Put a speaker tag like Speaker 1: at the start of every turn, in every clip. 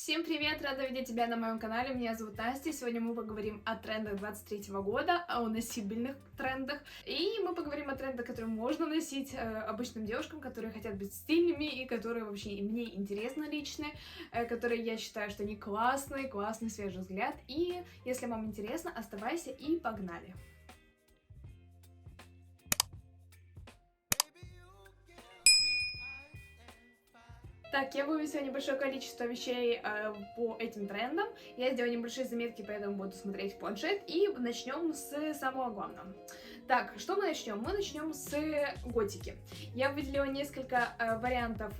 Speaker 1: Всем привет! Рада видеть тебя на моем канале. Меня зовут Настя. Сегодня мы поговорим о трендах 23 года, о носибельных трендах. И мы поговорим о трендах, которые можно носить обычным девушкам, которые хотят быть стильными и которые вообще и мне интересны лично, которые я считаю, что они классный свежий взгляд. И если вам интересно, оставайся и погнали! Так, я вывесила сегодня небольшое количество вещей по этим трендам. Я сделала небольшие заметки, поэтому буду смотреть в планшет. И начнем с самого главного. Так, что мы начнем? Мы начнем с готики. Я выделила несколько вариантов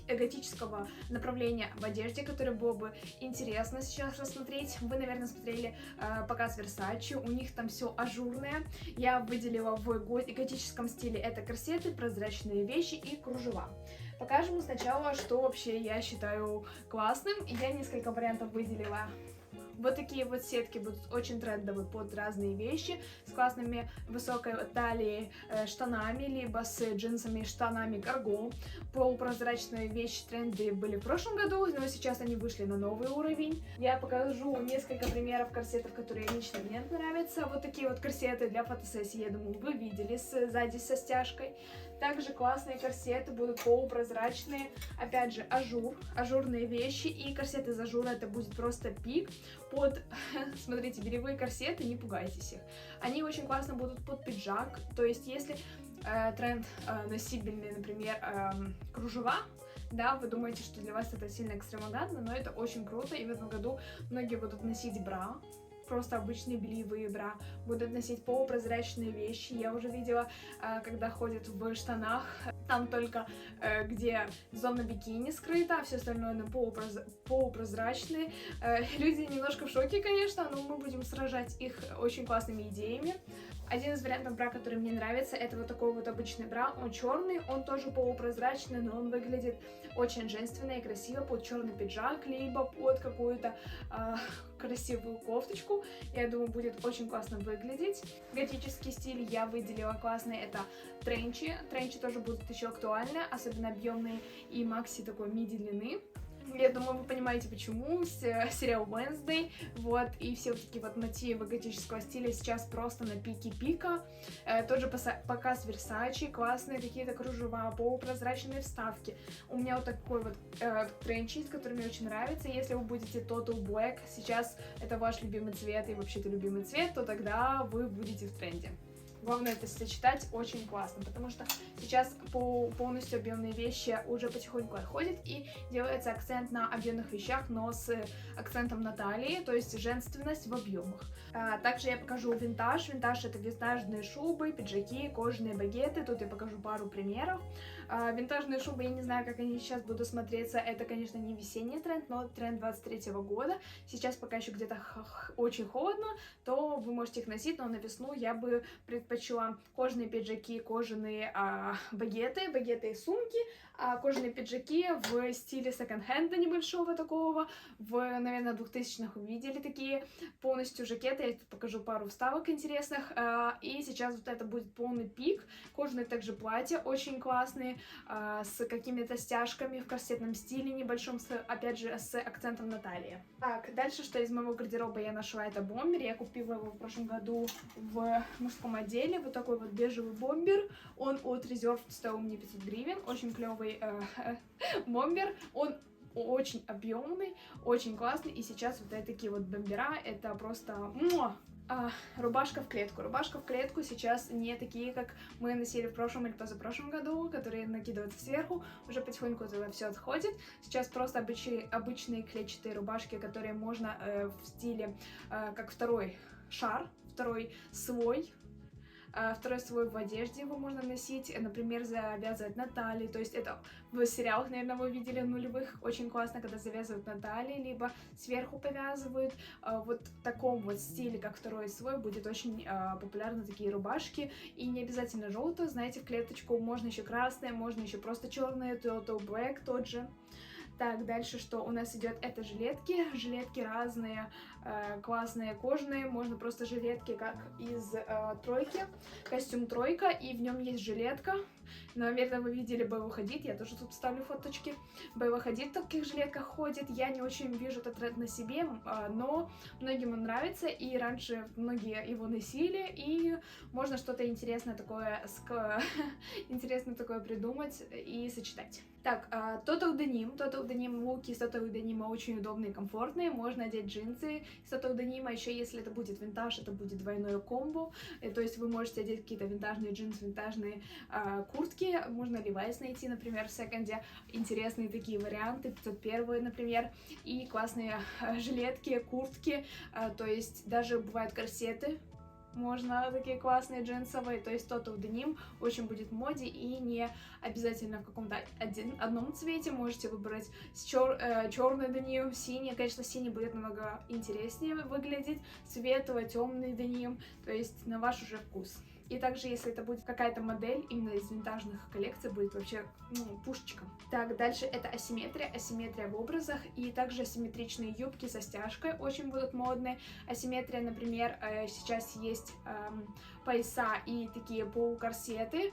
Speaker 1: готического направления в одежде, которое было бы интересно сейчас рассмотреть. Вы, наверное, смотрели показ Versace, у них там все ажурное. Я выделила в готическом стиле это корсеты, прозрачные вещи и кружева. Покажем сначала, что вообще я считаю классным. Я несколько вариантов выделила. Вот такие вот сетки будут очень трендовые под разные вещи, с классными высокой талией штанами, либо с джинсами штанами карго. Полупрозрачные вещи тренды были в прошлом году, но сейчас они вышли на новый уровень. Я покажу несколько примеров корсетов, которые лично мне нравятся. Вот такие вот корсеты для фотосессии, я думаю, вы видели сзади со стяжкой. Также классные корсеты будут полупрозрачные, опять же ажурные вещи, и корсеты из ажура это будет просто пик. Смотрите, бельевые корсеты, не пугайтесь их. Они очень классно будут под пиджак, то есть если тренд носибельный, например, кружева, да, вы думаете, что для вас это сильно экстравагантно, но это очень круто, и в этом году многие будут носить бра, просто обычные бельевые бра, будут носить полупрозрачные вещи. Я уже видела, когда ходят в штанах, там только где зона бикини скрыта, а все остальное на полупрозрачные. Люди немножко в шоке, конечно, но мы будем сражать их очень классными идеями. Один из вариантов бра, который мне нравится, это вот такой вот обычный бра. Он черный, он тоже полупрозрачный, но он выглядит очень женственно и красиво под черный пиджак, либо под какую-то красивую кофточку. Я думаю, будет очень классно выглядеть. Готический стиль я выделила классный, это тренчи. Тренчи тоже будут еще актуальны, особенно объемные и макси такой миди длины. Я думаю, вы понимаете, почему. Сериал Wednesday, вот, и все вот такие вот мотивы готического стиля сейчас просто на пике пика. Тот же показ Versace, классные какие-то кружева, полупрозрачные вставки. У меня вот такой вот тренч есть, который мне очень нравится. Если вы будете Total Black, сейчас это ваш любимый цвет и вообще-то любимый цвет, то тогда вы будете в тренде. Главное это сочетать очень классно, потому что сейчас полностью объемные вещи уже потихоньку отходят и делается акцент на объемных вещах, но с акцентом на талии, то есть женственность в объемах. Также я покажу винтаж. Винтаж это винтажные шубы, пиджаки, кожаные багеты. Тут я покажу пару примеров. Винтажные шубы, я не знаю, как они сейчас будут смотреться. Это, конечно, не весенний тренд, но тренд 23 года. Сейчас пока еще где-то очень холодно, то вы можете их носить, но на весну я бы предпочла кожаные пиджаки, кожаные багеты и сумки, кожаные пиджаки в стиле секонд-хенда небольшого такого. Наверное, 2000-х вы видели такие полностью жакеты. Я тут покажу пару вставок интересных. И сейчас вот это будет полный пик. Кожаные также платья очень классные, с какими-то стяжками в корсетном стиле небольшом, опять же, с акцентом на талии. Так, дальше, что из моего гардероба я нашла, это бомбер. Я купила его в прошлом году в мужском отделе. Вот такой вот бежевый бомбер. Он от Reserved стоил мне 500 гривен. Очень клевый бомбер. Он очень объемный, очень классный. И сейчас вот такие вот бомбера, это просто... Рубашка в клетку. Рубашка в клетку сейчас не такие, как мы носили в прошлом или позапрошлом году, которые накидываются сверху. Уже потихоньку это все отходит. Сейчас просто обычные клетчатые рубашки, которые можно в стиле как второй шар, второй слой в одежде его можно носить, например, завязывать на талии, то есть это в сериалах, наверное, вы видели нулевых, очень классно, когда завязывают на талии, либо сверху повязывают. Вот в таком вот стиле, как второй слой, будет очень популярны такие рубашки, и не обязательно желтую, знаете, в клеточку, можно еще красное, можно еще просто черное, Total Black тот же. Так, дальше что у нас идет? Это жилетки. Жилетки разные, классные, кожаные. Можно просто жилетки, как из тройки. Костюм тройка, и в нем есть жилетка. Наверное, вы видели Бейлу Хадид, я тоже тут ставлю фоточки. Бейла Хадид в таких жилетках ходит. Я не очень вижу этот тренд на себе, но многим он нравится, и раньше многие его носили, и можно что-то интересное такое, интересное такое придумать и сочетать. Так, Total Denim луки из Total Denim очень удобные и комфортные. Можно одеть джинсы из Total Denim, еще если это будет винтаж, это будет двойное комбо. То есть вы можете одеть какие-то винтажные джинсы, винтажные куртки. Можно Levi's найти, например, в секонде. Интересные такие варианты, 501, например. И классные жилетки, куртки. То есть даже бывают корсеты. Можно такие классные джинсовые, то есть Total Denim очень будет в моде, и не обязательно в каком-то одном цвете. Можете выбрать черный деним, синий. Конечно, синий будет намного интереснее выглядеть, светлый, темный деним, то есть на ваш уже вкус. И также, если это будет какая-то модель именно из винтажных коллекций, будет вообще пушечка. Так, дальше это асимметрия в образах, и также асимметричные юбки со стяжкой очень будут модные. Асимметрия, например, сейчас есть пояса и такие полукорсеты,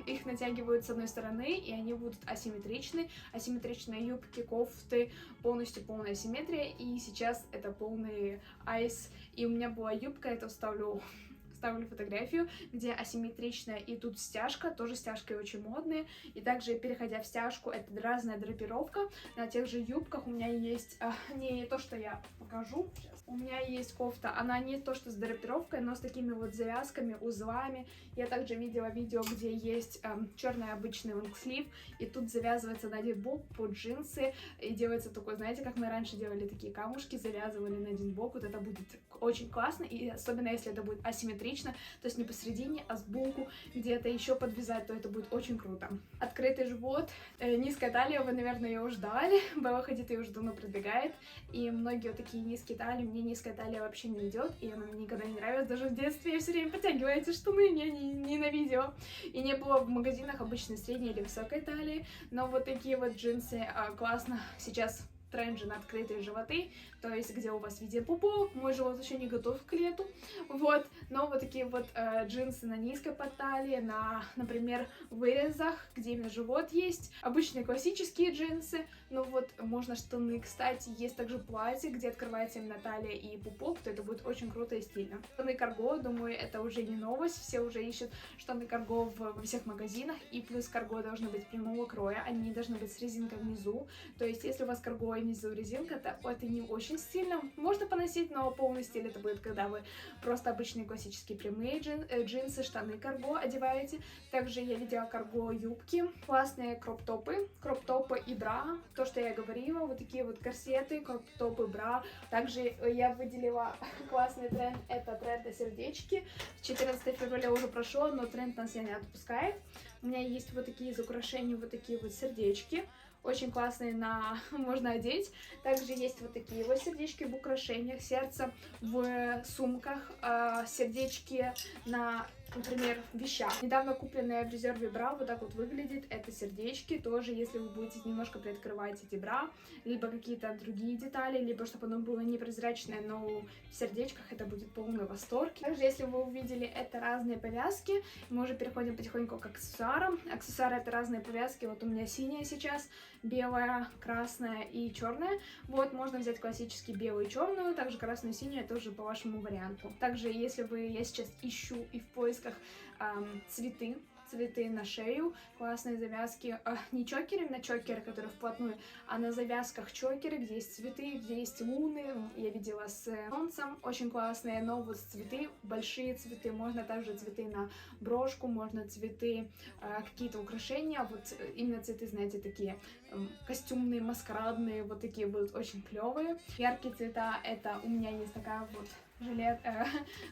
Speaker 1: их натягивают с одной стороны, и они будут асимметричны. Асимметричные юбки, кофты, полностью полная асимметрия, и сейчас это полный айс. И у меня была юбка, это вставлю фотографию, где асимметричная, и тут стяжка, тоже стяжки очень модные. И также, переходя в стяжку, это разная драпировка. На тех же юбках у меня есть, не то, что я покажу сейчас. У меня есть кофта, она не то, что с драпировкой, но с такими вот завязками, узлами. Я также видела видео, где есть черный обычный лонгслив, и тут завязывается на один бок под джинсы, и делается такой, знаете, как мы раньше делали такие камушки, завязывали на один бок. Вот это будет очень классно, и особенно если это будет асимметрично, то есть не посередине, а сбоку где-то еще подвязать, то это будет очень круто. Открытый живот, низкая талия, вы, наверное, ее уже ждали. Бейла Хадид ее уже давно продвигает, и многие вот такие низкие талии, мне низкая талия вообще не идет, и она мне никогда не нравилась, даже в детстве я все время подтягивала эти штаны, я ненавидела. И не было в магазинах обычной средней или высокой талии, но вот такие вот джинсы классно сейчас тренд же на открытые животы, то есть где у вас везде пупок, мой живот еще не готов к лету, вот, но вот такие вот джинсы на низкой подталии, на, например, вырезах, где именно живот есть, обычные классические джинсы, но вот можно штаны, кстати, есть также платье, где открывается именно талия и пупок, то это будет очень круто и стильно. Штаны карго, думаю, это уже не новость, все уже ищут штаны карго во всех магазинах, и плюс карго должны быть прямого кроя, они не должны быть с резинкой внизу, то есть если у вас карго и внизу резинка, то это не очень стильно. Можно поносить, но полный стиль это будет, когда вы просто обычные классические прямые джинсы, штаны карго одеваете. Также я видела карго юбки, классные кроп-топы и бра. То, что я говорила, вот такие вот корсеты, кроп-топы, бра. Также я выделила классный тренд, это тренд на сердечки. 14 февраля уже прошло, но тренд нас не отпускает. У меня есть вот такие из украшений, вот такие вот сердечки. Очень классные, можно одеть. Также есть вот такие вот сердечки в украшениях, сердце в сумках, сердечки на, например, вещах. Недавно купленная в резерве бра вот так вот выглядит. Это сердечки тоже, если вы будете немножко приоткрывать эти бра, либо какие-то другие детали, либо чтобы оно было непрозрачное, но в сердечках это будет полный восторг. Также, если вы увидели, это разные повязки. Мы уже переходим потихоньку к аксессуарам. Аксессуары — это разные повязки. Вот у меня синяя сейчас, белая, красная и черная. Вот, можно взять классический белую и черную, также красную и синюю, тоже по вашему варианту. Также, если я сейчас ищу и в поисках цветы на шею, классные завязки, не чокеры на чокеры, которые вплотную, а на завязках чокеры, где есть цветы, где есть луны, я видела с солнцем, очень классные, но вот цветы, большие цветы, можно также цветы на брошку, можно цветы, какие-то украшения, вот именно цветы, знаете, такие костюмные, маскарадные, вот такие будут очень клевые. Яркие цвета, это у меня есть такая вот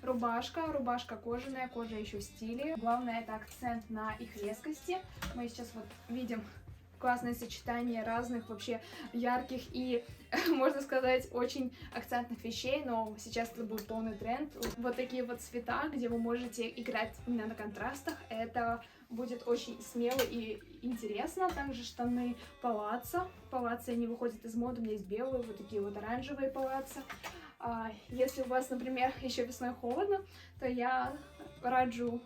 Speaker 1: рубашка кожаная, кожа еще в стиле. Главное, это акцент на их резкости. Мы сейчас вот видим классное сочетание разных вообще ярких и, можно сказать, очень акцентных вещей, но сейчас это будет полный тренд. Вот такие вот цвета, где вы можете играть именно на контрастах, это будет очень смело и интересно. Также штаны палаццо. Палаццо не выходят из моды, у меня есть белые, вот такие вот оранжевые палаццо. Если у вас, например, еще весной холодно, то я раджу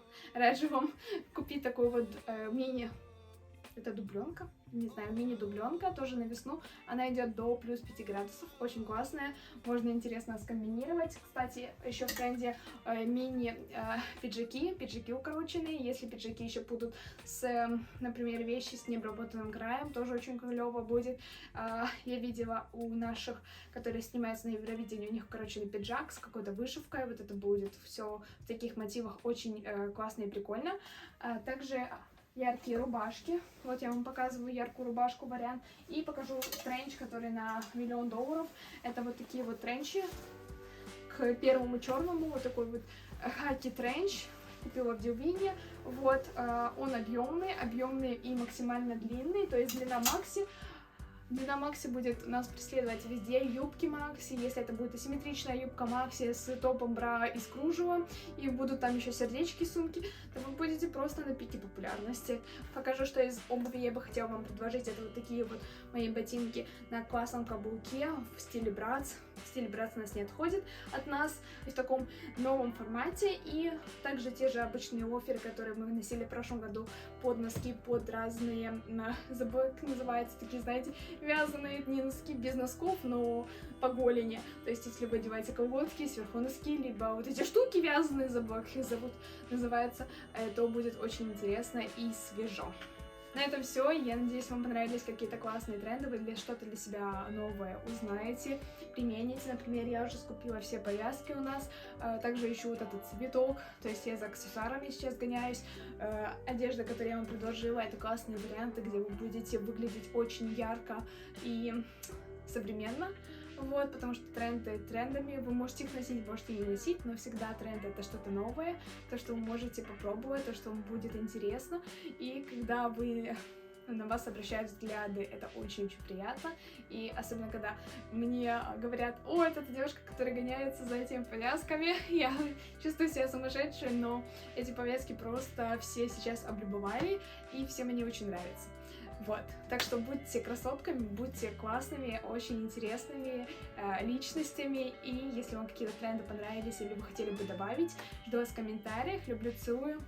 Speaker 1: вам купить такой вот мини... Это дубленка, не знаю, мини-дубленка, тоже на весну. Она идет до плюс 5 градусов, очень классная, можно интересно скомбинировать. Кстати, еще в тренде мини-пиджаки укороченные. Если пиджаки еще будут с, например, вещи с необработанным краем, тоже очень клево будет. Я видела у наших, которые снимаются на Евровидении, у них укороченный пиджак с какой-то вышивкой. Вот это будет все в таких мотивах очень классно и прикольно. Также яркие рубашки. Вот я вам показываю яркую рубашку вариант. И покажу тренч, который на $1 000 000. Это вот такие вот тренчи. К первому черному вот такой вот хаки тренч. Купила в Дилвине. Вот, он объемный и максимально длинный. То есть длина макси. Длина макси будет нас преследовать везде, юбки макси, если это будет асимметричная юбка макси с топом бра из кружева, и будут там еще сердечки, сумки, то вы будете просто на пике популярности. Покажу, что из обуви я бы хотела вам предложить. Это вот такие вот мои ботинки на классном каблуке в стиле братс. Стиль братс нас не отходит от нас, и в таком новом формате, и также те же обычные лоферы, которые мы носили в прошлом году под носки, под разные, забыл, как называется, такие, знаете, вязаные не носки без носков, но по голени. То есть, если вы одеваете колготки, сверху носки, либо вот эти штуки вязаные, забыл, как их зовут, называется, то будет очень интересно и свежо. На этом все. Я надеюсь, вам понравились какие-то классные тренды, вы что-то для себя новое узнаете, примените. Например, я уже скупила все повязки у нас, также ищу вот этот цветок, то есть я за аксессуарами сейчас гоняюсь. Одежда, которую я вам предложила, это классные варианты, где вы будете выглядеть очень ярко и современно. Вот, потому что тренды трендами, вы можете их носить, можете не носить, но всегда тренд — это что-то новое, то, что вы можете попробовать, то, что вам будет интересно, и когда на вас обращают взгляды, это очень-очень приятно, и особенно, когда мне говорят: о, это та девушка, которая гоняется за этими повязками, я чувствую себя сумасшедшей, но эти повязки просто все сейчас облюбовали, и всем они очень нравятся. Вот, так что будьте красотками, будьте классными, очень интересными личностями, и если вам какие-то тренды понравились или вы хотели бы добавить, жду вас в комментариях, люблю, целую.